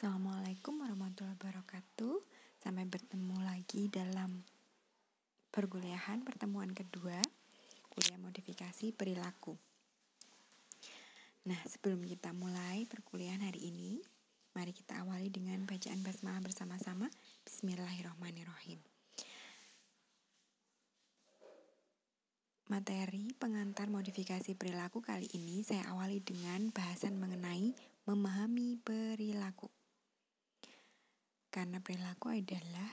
Assalamualaikum warahmatullahi wabarakatuh. Sampai bertemu lagi dalam perkuliahan pertemuan kedua, kuliah modifikasi perilaku. Nah, sebelum kita mulai perkuliahan hari ini, mari kita awali dengan bacaan basmalah bersama-sama. Bismillahirrahmanirrahim. Materi pengantar modifikasi perilaku kali ini saya awali dengan bahasan mengenai memahami perilaku. Karena perilaku adalah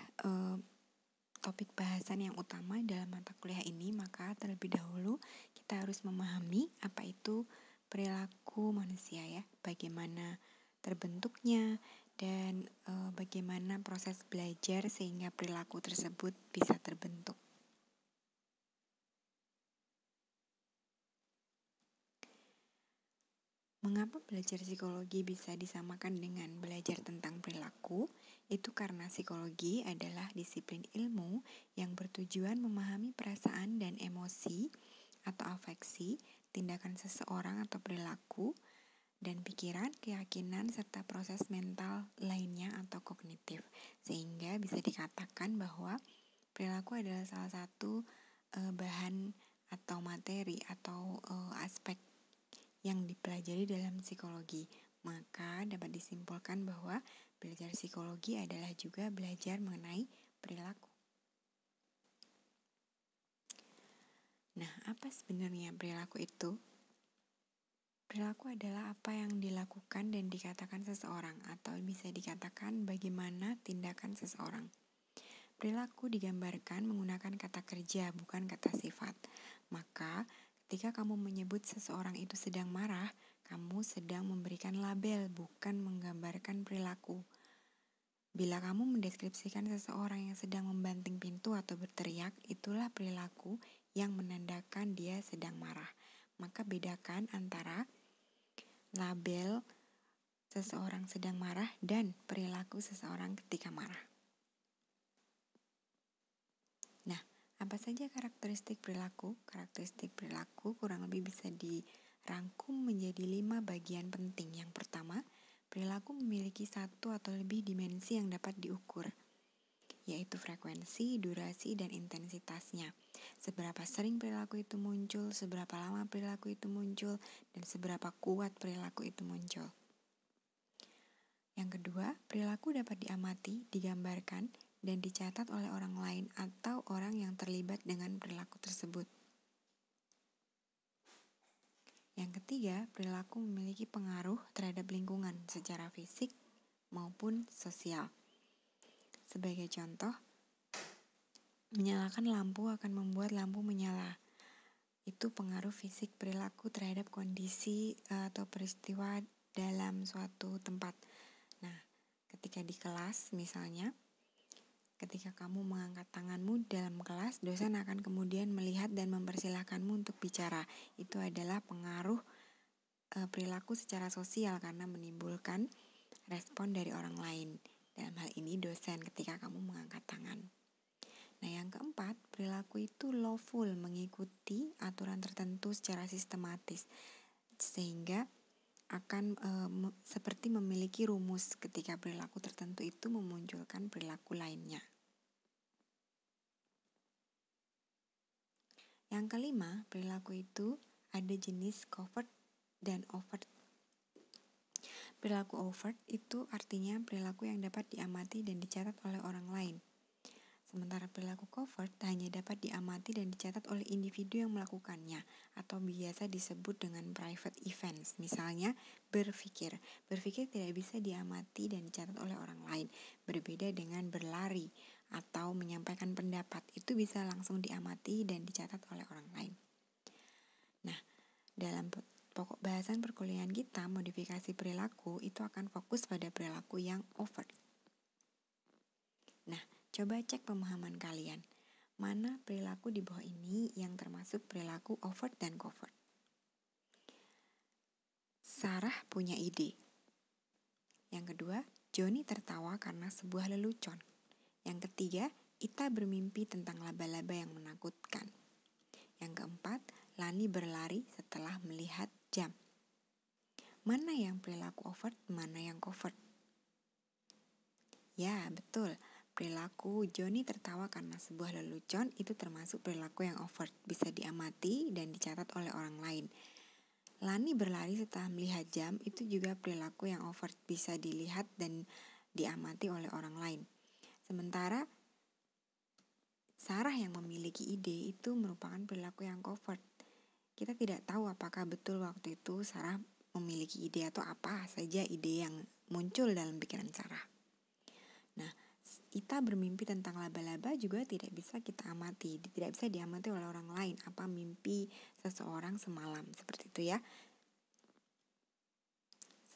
topik bahasan yang utama dalam mata kuliah ini, maka terlebih dahulu kita harus memahami apa itu perilaku manusia ya, bagaimana terbentuknya dan bagaimana proses belajar sehingga perilaku tersebut bisa terbentuk. Mengapa belajar psikologi bisa disamakan dengan belajar tentang perilaku? Itu karena psikologi adalah disiplin ilmu yang bertujuan memahami perasaan dan emosi atau afeksi, tindakan seseorang atau perilaku, dan pikiran, keyakinan, serta proses mental lainnya atau kognitif. Sehingga bisa dikatakan bahwa perilaku adalah salah satu bahan atau materi atau aspek yang dipelajari dalam psikologi. Maka dapat disimpulkan bahwa belajar psikologi adalah juga belajar mengenai perilaku. Nah, apa sebenarnya perilaku itu? Perilaku adalah apa yang dilakukan dan dikatakan seseorang, atau bisa dikatakan bagaimana tindakan seseorang. Perilaku digambarkan menggunakan kata kerja, bukan kata sifat. Maka, ketika kamu menyebut seseorang itu sedang marah, kamu sedang memberikan label, bukan menggambarkan perilaku. Bila kamu mendeskripsikan seseorang yang sedang membanting pintu atau berteriak, itulah perilaku yang menandakan dia sedang marah. Maka bedakan antara label seseorang sedang marah dan perilaku seseorang ketika marah. Nah, apa saja karakteristik perilaku? Karakteristik perilaku kurang lebih bisa dirangkum menjadi 5 bagian penting. Yang pertama, perilaku memiliki satu atau lebih dimensi yang dapat diukur, yaitu frekuensi, durasi, dan intensitasnya. Seberapa sering perilaku itu muncul, seberapa lama perilaku itu muncul, dan seberapa kuat perilaku itu muncul. Yang kedua, perilaku dapat diamati, digambarkan, dan dicatat oleh orang lain atau orang yang terlibat dengan perilaku tersebut. Yang ketiga, perilaku memiliki pengaruh terhadap lingkungan secara fisik maupun sosial. Sebagai contoh, menyalakan lampu akan membuat lampu menyala. Itu pengaruh fisik perilaku terhadap kondisi atau peristiwa dalam suatu tempat. Nah, ketika di kelas misalnya, ketika kamu mengangkat tanganmu dalam kelas, dosen akan kemudian melihat dan mempersilahkanmu untuk bicara. Itu adalah pengaruh perilaku secara sosial karena menimbulkan respon dari orang lain. Dalam hal ini dosen ketika kamu mengangkat tangan. Nah, yang keempat, perilaku itu lawful, mengikuti aturan tertentu secara sistematis, sehingga akan seperti memiliki rumus ketika perilaku tertentu itu memunculkan perilaku lainnya. Yang kelima, perilaku itu ada jenis covert dan overt. Perilaku overt itu artinya perilaku yang dapat diamati dan dicatat oleh orang lain. Sementara perilaku covert hanya dapat diamati dan dicatat oleh individu yang melakukannya, atau biasa disebut dengan private events. Misalnya, berpikir. Berpikir tidak bisa diamati dan dicatat oleh orang lain. Berbeda dengan berlari atau menyampaikan pendapat. Itu bisa langsung diamati dan dicatat oleh orang lain. Nah, dalam pokok bahasan perkuliahan kita, modifikasi perilaku itu akan fokus pada perilaku yang overt. Nah, coba cek pemahaman kalian. Mana perilaku di bawah ini yang termasuk perilaku overt dan covert? Sarah punya ide. Yang kedua, Joni tertawa karena sebuah lelucon. Yang ketiga, Ita bermimpi tentang laba-laba yang menakutkan. Yang keempat, Lani berlari setelah melihat jam. Mana yang perilaku overt, mana yang covert? Ya, betul. Perilaku Joni tertawa karena sebuah lelucon itu termasuk perilaku yang overt, bisa diamati dan dicatat oleh orang lain. Lani berlari setelah melihat jam itu juga perilaku yang overt, bisa dilihat dan diamati oleh orang lain. Sementara Sarah yang memiliki ide itu merupakan perilaku yang covert. Kita tidak tahu apakah betul waktu itu Sarah memiliki ide atau apa saja ide yang muncul dalam pikiran Sarah. Nah, Ita bermimpi tentang laba-laba juga tidak bisa kita amati, tidak bisa diamati oleh orang lain apa mimpi seseorang semalam, seperti itu ya.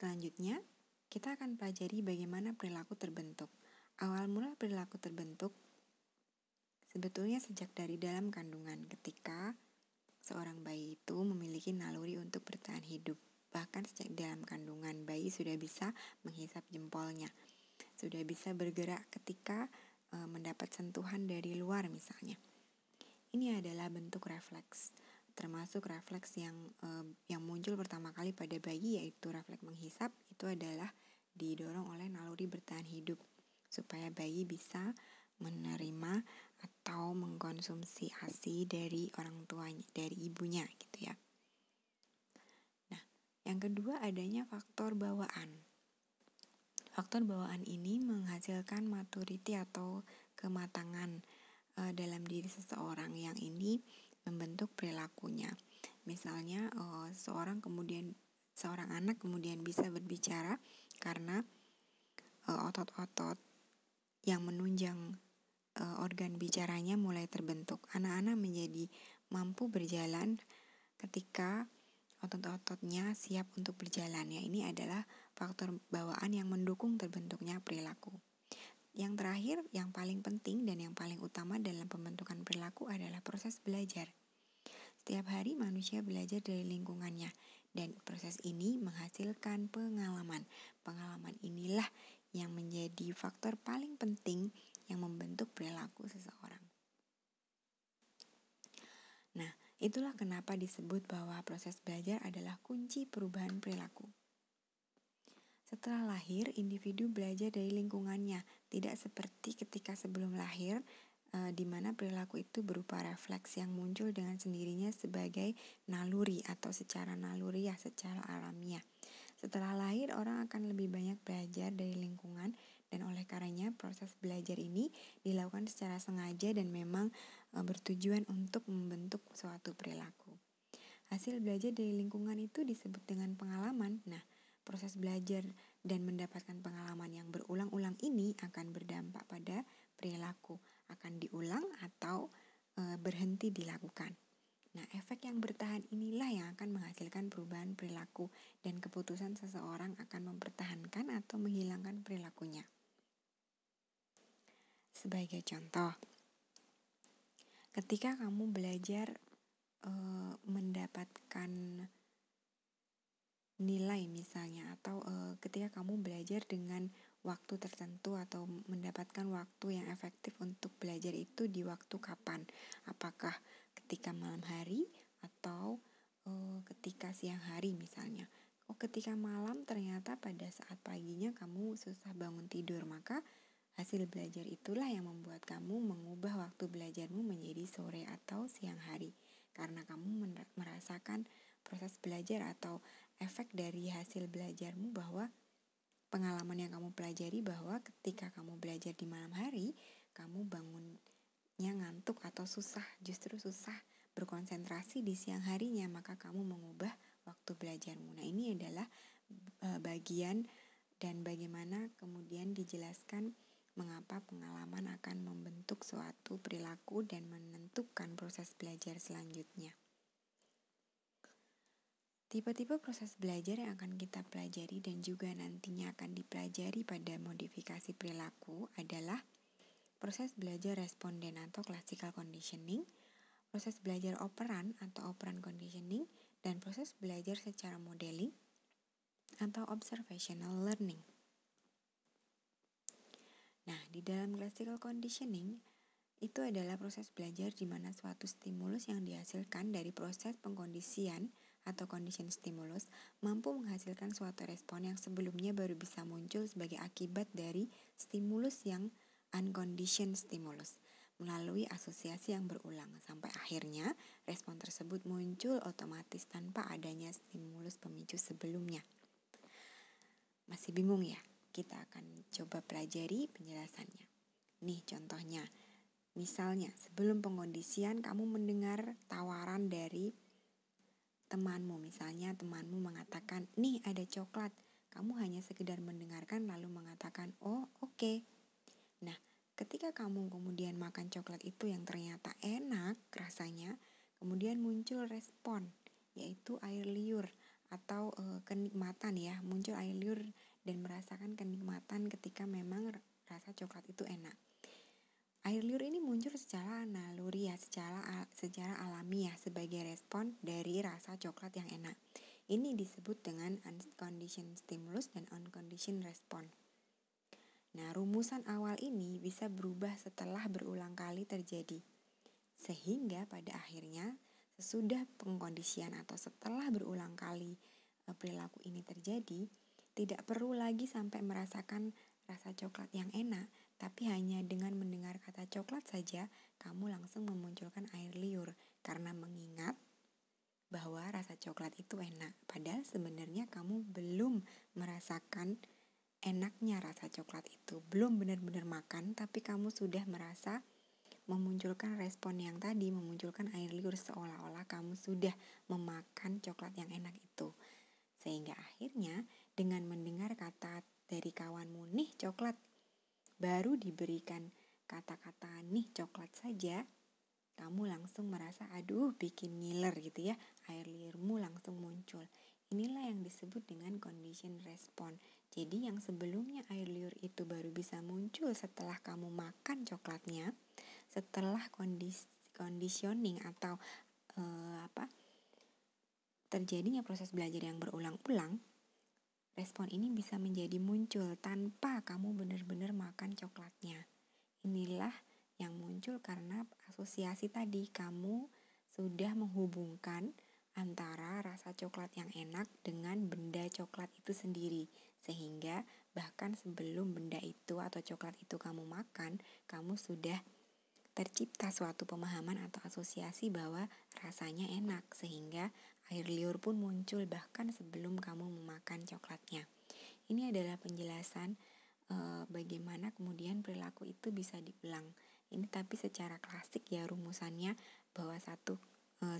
Selanjutnya, kita akan pelajari bagaimana perilaku terbentuk. Awal mula perilaku terbentuk sebetulnya sejak dari dalam kandungan, ketika seorang bayi itu memiliki naluri untuk bertahan hidup. Bahkan sejak dalam kandungan, bayi sudah bisa menghisap jempolnya, sudah bisa bergerak ketika mendapat sentuhan dari luar misalnya. Ini adalah bentuk refleks, termasuk refleks yang muncul pertama kali pada bayi, yaitu refleks menghisap. Itu adalah didorong oleh naluri bertahan hidup supaya bayi bisa menerima atau mengkonsumsi ASI dari orang tuanya, dari ibunya gitu ya. Nah, yang kedua adanya faktor bawaan. Faktor bawaan ini menghasilkan maturity atau kematangan dalam diri seseorang, yang ini membentuk perilakunya. Misalnya seorang anak kemudian bisa berbicara karena otot-otot yang menunjang organ bicaranya mulai terbentuk. Anak-anak menjadi mampu berjalan ketika otot-ototnya siap untuk berjalan. Ya, ini adalah faktor bawaan yang mendukung terbentuknya perilaku. Yang terakhir, yang paling penting dan yang paling utama dalam pembentukan perilaku adalah proses belajar. Setiap hari manusia belajar dari lingkungannya, dan proses ini menghasilkan pengalaman. Pengalaman inilah yang menjadi faktor paling penting yang membentuk perilaku seseorang. Nah, itulah kenapa disebut bahwa proses belajar adalah kunci perubahan perilaku. Setelah lahir, individu belajar dari lingkungannya, tidak seperti ketika sebelum lahir, di mana perilaku itu berupa refleks yang muncul dengan sendirinya sebagai naluri atau secara naluriah, secara alamiah. Setelah lahir, orang akan lebih banyak belajar dari lingkungan, dan oleh karenanya proses belajar ini dilakukan secara sengaja dan memang bertujuan untuk membentuk suatu perilaku. Hasil belajar dari lingkungan itu disebut dengan pengalaman. Nah, proses belajar dan mendapatkan pengalaman yang berulang-ulang ini akan berdampak pada perilaku, akan diulang atau berhenti dilakukan. Nah, efek yang bertahan inilah yang akan menghasilkan perubahan perilaku, dan keputusan seseorang akan mempertahankan atau menghilangkan perilakunya. Sebagai contoh, ketika kamu belajar mendapatkan nilai misalnya, atau ketika kamu belajar dengan waktu tertentu atau mendapatkan waktu yang efektif untuk belajar itu di waktu kapan? Apakah ketika malam hari atau ketika siang hari misalnya? Ketika malam ternyata pada saat paginya kamu susah bangun tidur, maka hasil belajar itulah yang membuat kamu mengubah waktu belajarmu menjadi sore atau siang hari, karena kamu merasakan proses belajar atau efek dari hasil belajarmu, bahwa pengalaman yang kamu pelajari bahwa ketika kamu belajar di malam hari, kamu bangunnya ngantuk atau justru susah berkonsentrasi di siang harinya, maka kamu mengubah waktu belajarmu. Nah, ini adalah bagian dan bagaimana kemudian dijelaskan mengapa pengalaman akan membentuk suatu perilaku dan menentukan proses belajar selanjutnya. Tipe-tipe proses belajar yang akan kita pelajari dan juga nantinya akan dipelajari pada modifikasi perilaku adalah proses belajar responden atau classical conditioning, proses belajar operan atau operant conditioning, dan proses belajar secara modeling atau observational learning. Nah, di dalam classical conditioning itu adalah proses belajar di mana suatu stimulus yang dihasilkan dari proses pengkondisian atau condition stimulus mampu menghasilkan suatu respon yang sebelumnya baru bisa muncul sebagai akibat dari stimulus yang unconditioned stimulus melalui asosiasi yang berulang sampai akhirnya respon tersebut muncul otomatis tanpa adanya stimulus pemicu sebelumnya. Masih bingung ya? Kita akan coba pelajari penjelasannya. Nih contohnya, misalnya sebelum pengkondisian kamu mendengar tawaran dari temanmu, misalnya temanmu mengatakan, nih ada coklat, kamu hanya sekedar mendengarkan lalu mengatakan, oh oke. Nah, ketika kamu kemudian makan coklat itu yang ternyata enak rasanya, kemudian muncul respon, yaitu air liur atau kenikmatan ya, muncul air liur dan merasakan kenikmatan ketika memang rasa coklat itu enak. Air liur ini muncul secara naluri ya, secara alami ya, sebagai respon dari rasa coklat yang enak. Ini disebut dengan unconditioned stimulus dan unconditioned response. Nah, rumusan awal ini bisa berubah setelah berulang kali terjadi. Sehingga pada akhirnya, sesudah pengkondisian atau setelah berulang kali perilaku ini terjadi, tidak perlu lagi sampai merasakan rasa coklat yang enak, tapi hanya dengan mendengar kata coklat saja, kamu langsung memunculkan air liur karena mengingat bahwa rasa coklat itu enak. Padahal sebenarnya kamu belum merasakan enaknya rasa coklat itu. Belum benar-benar makan, tapi kamu sudah merasa memunculkan respon yang tadi, memunculkan air liur seolah-olah kamu sudah memakan coklat yang enak itu. Sehingga akhirnya dengan mendengar kata dari kawanmu, nih coklat, baru diberikan kata-kata nih coklat saja, kamu langsung merasa aduh bikin ngiler gitu ya, air liurmu langsung muncul. Inilah yang disebut dengan condition response. Jadi yang sebelumnya air liur itu baru bisa muncul setelah kamu makan coklatnya, setelah conditioning atau terjadinya proses belajar yang berulang-ulang, respon ini bisa menjadi muncul tanpa kamu benar-benar makan coklatnya. Inilah yang muncul karena asosiasi tadi, kamu sudah menghubungkan antara rasa coklat yang enak dengan benda coklat itu sendiri. Sehingga bahkan sebelum benda itu atau coklat itu kamu makan, kamu sudah tercipta suatu pemahaman atau asosiasi bahwa rasanya enak, sehingga air liur pun muncul bahkan sebelum kamu memakan coklatnya. Ini adalah penjelasan bagaimana kemudian perilaku itu bisa diulang. Ini tapi secara klasik ya rumusannya, bahwa satu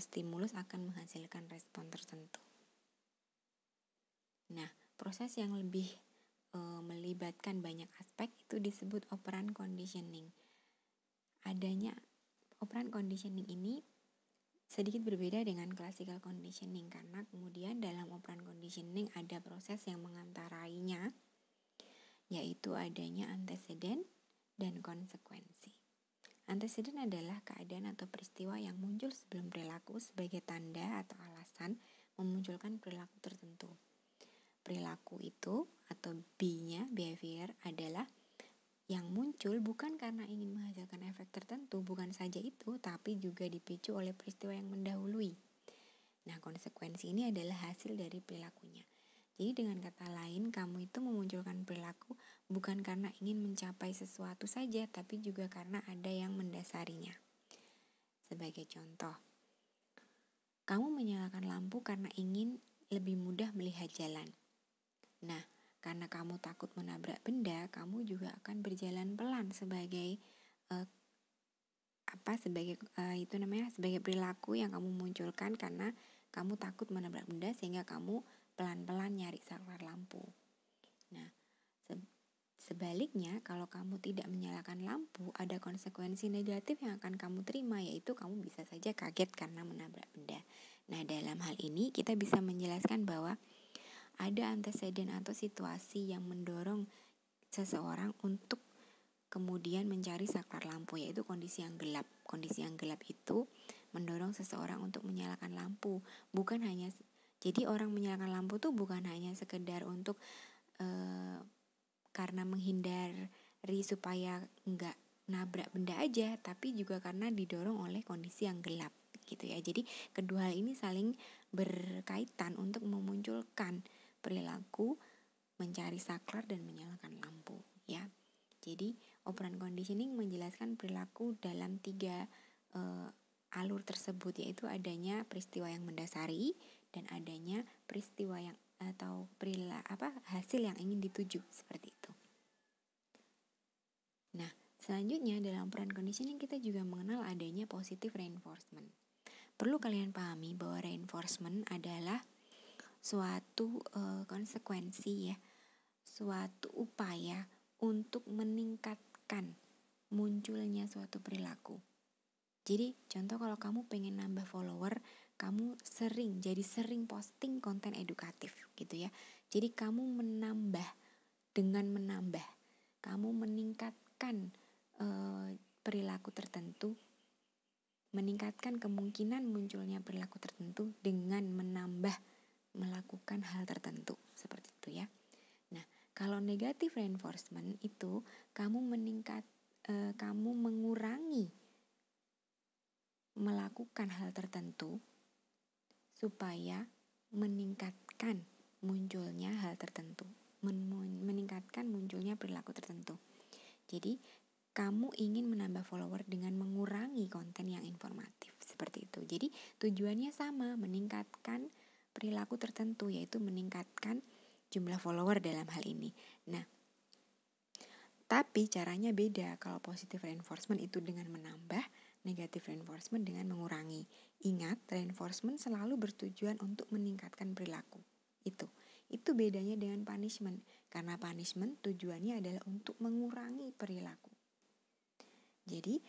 stimulus akan menghasilkan respon tertentu. Nah, proses yang lebih melibatkan banyak aspek itu disebut operant conditioning. Adanya operant conditioning ini sedikit berbeda dengan classical conditioning karena kemudian dalam operant conditioning ada proses yang mengantarainya, yaitu adanya antecedent dan konsekuensi. Antecedent adalah keadaan atau peristiwa yang muncul sebelum perilaku sebagai tanda atau alasan memunculkan perilaku tertentu. Perilaku itu atau B-nya, behavior, adalah yang muncul bukan karena ingin menghasilkan efek tertentu, bukan saja itu, tapi juga dipicu oleh peristiwa yang mendahului. Nah, konsekuensi ini adalah hasil dari perilakunya. Jadi dengan kata lain, kamu itu memunculkan perilaku bukan karena ingin mencapai sesuatu saja, tapi juga karena ada yang mendasarinya. Sebagai contoh, kamu menyalakan lampu karena ingin lebih mudah melihat jalan. Nah, karena kamu takut menabrak benda, kamu juga akan berjalan pelan sebagai sebagai perilaku yang kamu munculkan karena kamu takut menabrak benda, sehingga kamu pelan-pelan nyari saklar lampu. Nah, sebaliknya kalau kamu tidak menyalakan lampu, ada konsekuensi negatif yang akan kamu terima, yaitu kamu bisa saja kaget karena menabrak benda. Nah, dalam hal ini kita bisa menjelaskan bahwa ada antecedent atau situasi yang mendorong seseorang untuk kemudian mencari saklar lampu, yaitu kondisi yang gelap. Kondisi yang gelap itu mendorong seseorang untuk menyalakan lampu. Jadi orang menyalakan lampu tuh bukan hanya sekedar untuk karena menghindari supaya enggak nabrak benda aja, tapi juga karena didorong oleh kondisi yang gelap. gitu ya. Jadi kedua hal ini saling berkaitan untuk memunculkan perilaku mencari saklar dan menyalakan lampu ya. Jadi operant conditioning menjelaskan perilaku dalam 3 alur tersebut, yaitu adanya peristiwa yang mendasari dan adanya peristiwa yang atau hasil yang ingin dituju, seperti itu. Nah, selanjutnya dalam operant conditioning kita juga mengenal adanya positive reinforcement. Perlu kalian pahami bahwa reinforcement adalah suatu konsekuensi ya, suatu upaya untuk meningkatkan munculnya suatu perilaku. Jadi contoh kalau kamu pengen nambah follower, kamu jadi sering posting konten edukatif gitu ya. Jadi kamu dengan menambah, kamu meningkatkan perilaku tertentu, meningkatkan kemungkinan munculnya perilaku tertentu dengan melakukan hal tertentu, seperti itu ya. Nah, kalau negative reinforcement itu kamu mengurangi melakukan hal tertentu supaya meningkatkan munculnya hal tertentu, meningkatkan munculnya perilaku tertentu. Jadi kamu ingin menambah follower dengan mengurangi konten yang informatif, seperti itu. Jadi tujuannya sama, meningkatkan perilaku tertentu, yaitu meningkatkan jumlah follower dalam hal ini. Nah, tapi caranya beda. Kalau positive reinforcement itu dengan menambah, negative reinforcement dengan mengurangi. Ingat, reinforcement selalu bertujuan untuk meningkatkan perilaku. Itu bedanya dengan punishment. Karena punishment tujuannya adalah untuk mengurangi perilaku. Jadi,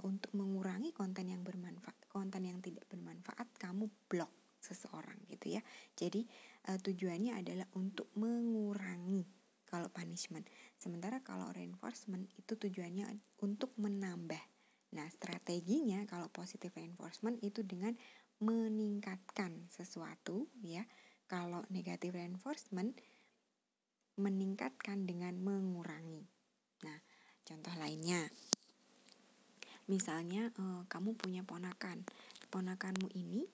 untuk mengurangi konten yang tidak bermanfaat, kamu blok seseorang gitu ya. Jadi, tujuannya adalah untuk mengurangi kalau punishment. Sementara kalau reinforcement itu tujuannya untuk menambah. Nah, strateginya kalau positive reinforcement itu dengan meningkatkan sesuatu ya. Kalau negative reinforcement meningkatkan dengan mengurangi. Nah, contoh lainnya. Misalnya kamu punya ponakanmu ini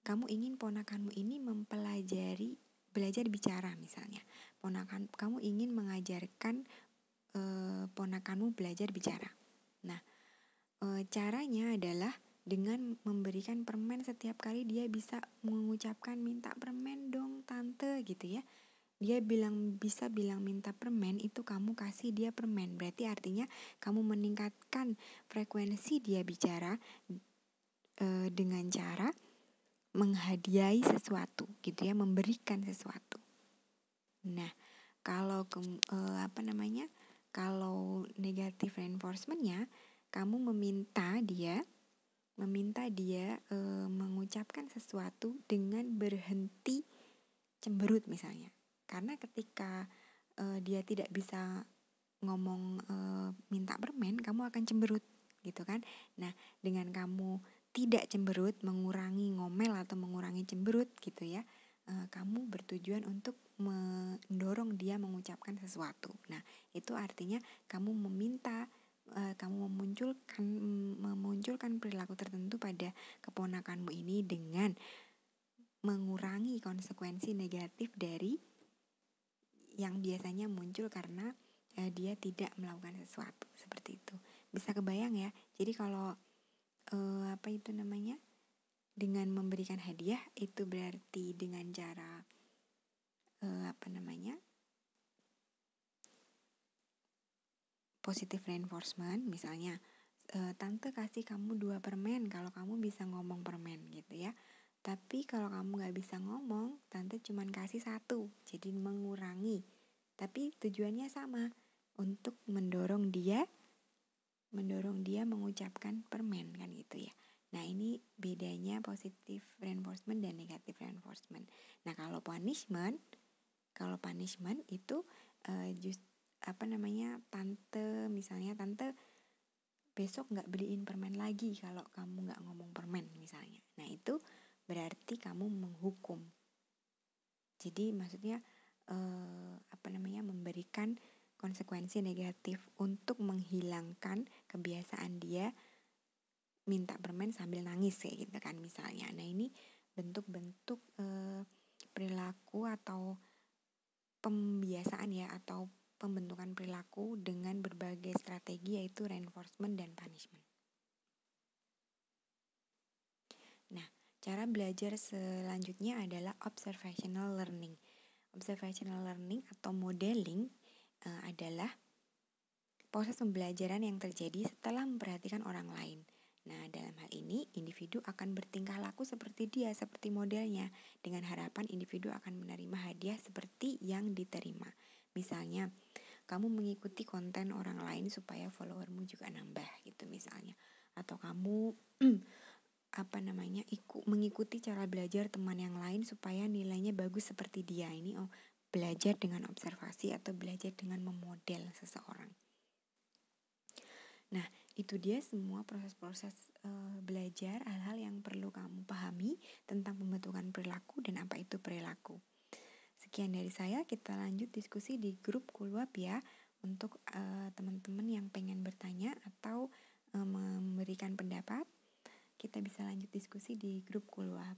kamu ingin ponakanmu ini belajar bicara misalnya. Kamu ingin mengajarkan ponakanmu belajar bicara. Nah, caranya adalah dengan memberikan permen setiap kali dia bisa mengucapkan minta permen dong tante gitu ya. Dia bisa bilang minta permen, itu kamu kasih dia permen. Berarti artinya kamu meningkatkan frekuensi dia bicara dengan cara menghadiahi sesuatu gitu ya, memberikan sesuatu. Nah, kalau kalau negative reinforcementnya, kamu meminta dia mengucapkan sesuatu dengan berhenti cemberut misalnya. Karena ketika dia tidak bisa ngomong minta permen, kamu akan cemberut gitu kan. Nah, dengan kamu tidak cemberut, mengurangi ngomel atau mengurangi cemberut gitu ya, kamu bertujuan untuk mendorong dia mengucapkan sesuatu. Nah, itu artinya kamu kamu memunculkan perilaku tertentu pada keponakanmu ini dengan mengurangi konsekuensi negatif dari yang biasanya muncul karena dia tidak melakukan sesuatu, seperti itu. Bisa kebayang ya. Jadi kalau dengan memberikan hadiah itu berarti dengan cara positive reinforcement, misalnya tante kasih kamu 2 permen kalau kamu bisa ngomong permen gitu ya. Tapi kalau kamu gak bisa ngomong, tante cuman kasih 1, jadi mengurangi. Tapi tujuannya sama, untuk mendorong dia mengucapkan permen kan gitu ya. Nah, ini bedanya positive reinforcement dan negative reinforcement. Nah, kalau punishment itu tante besok nggak beliin permen lagi kalau kamu nggak ngomong permen misalnya. Nah, itu berarti kamu menghukum. Jadi maksudnya memberikan konsekuensi negatif untuk menghilangkan kebiasaan dia minta permen sambil nangis kayak gitu kan misalnya. Nah, ini bentuk-bentuk perilaku atau pembiasaan ya, atau pembentukan perilaku dengan berbagai strategi, yaitu reinforcement dan punishment. Nah, cara belajar selanjutnya adalah observational learning. Observational learning atau modeling adalah proses pembelajaran yang terjadi setelah memperhatikan orang lain. Nah, dalam hal ini, individu akan bertingkah laku seperti dia, seperti modelnya, dengan harapan individu akan menerima hadiah seperti yang diterima. Misalnya, kamu mengikuti konten orang lain supaya followermu juga nambah gitu misalnya. Atau kamu mengikuti cara belajar teman yang lain supaya nilainya bagus seperti dia. Ini belajar dengan observasi atau belajar dengan memodel seseorang. Nah, itu dia semua proses-proses belajar, hal-hal yang perlu kamu pahami tentang pembentukan perilaku dan apa itu perilaku. Sekian dari saya, kita lanjut diskusi di grup Kulwab ya. Untuk teman-teman yang pengen bertanya atau memberikan pendapat, kita bisa lanjut diskusi di grup Kulwab.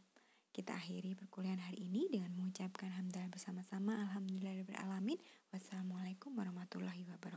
Kita akhiri perkuliahan hari ini dengan mengucapkan hamdalah bersama-sama. Alhamdulillahirabbil alamin. Wassalamualaikum warahmatullahi wabarakatuh.